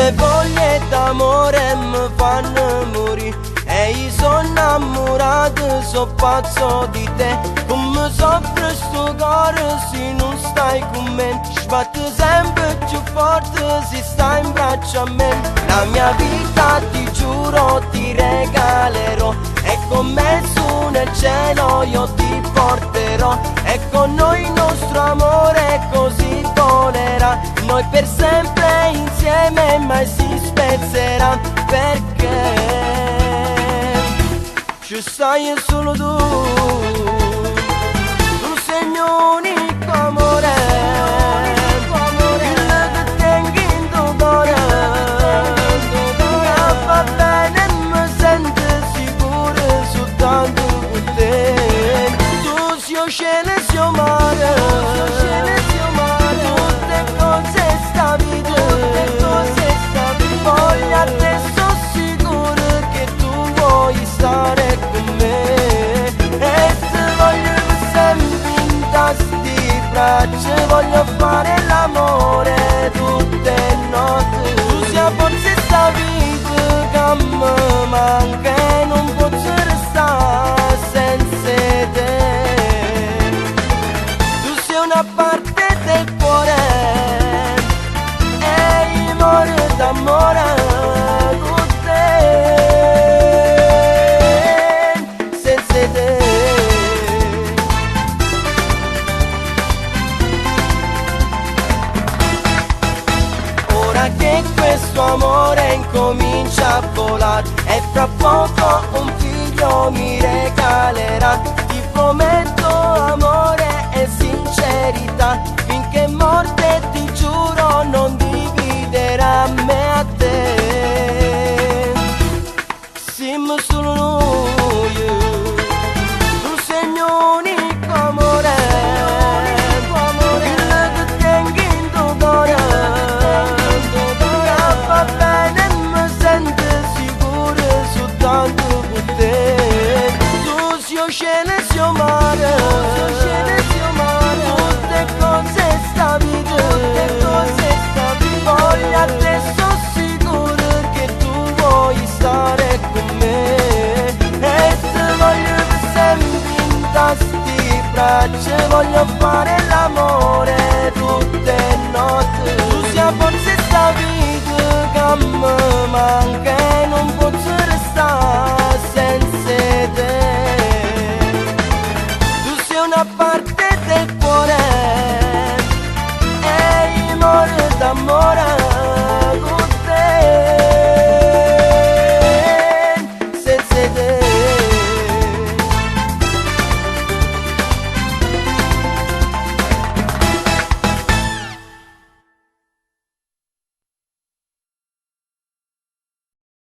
Le voglie d'amore mi fanno morire e io sono innamorato, so pazzo di te. Come soffre sto cuore se non stai con me, sbatte sempre più forte se stai in braccio a me. La mia vita ti giuro ti regalerò e con me su nel cielo io ti porterò, e con noi il nostro amore così volerà, noi per sempre insieme mai si spezzerà, perché ci stai solo tu sei il mio unico amore, il che tengo in tuo cuore, mi fa bene, mi sento sicuro soltanto con te. Tu sei cielo e sei mare, tutte cose sta vita, voglio a te, sono sicuro che tu vuoi stare con me, e ti voglio sempre in tasti braccia, voglio fare l'amore tutte le notti. Tu sei forse sta vita che mi manca e non posso restare senza te. Tu sei una parte del cuore e io muore d'amore con te, senza te. Ora che questo amore incomincia a volare e fra poco un figlio mi regalerà, ti prometto amore e sincerità, finché morte ti giuro non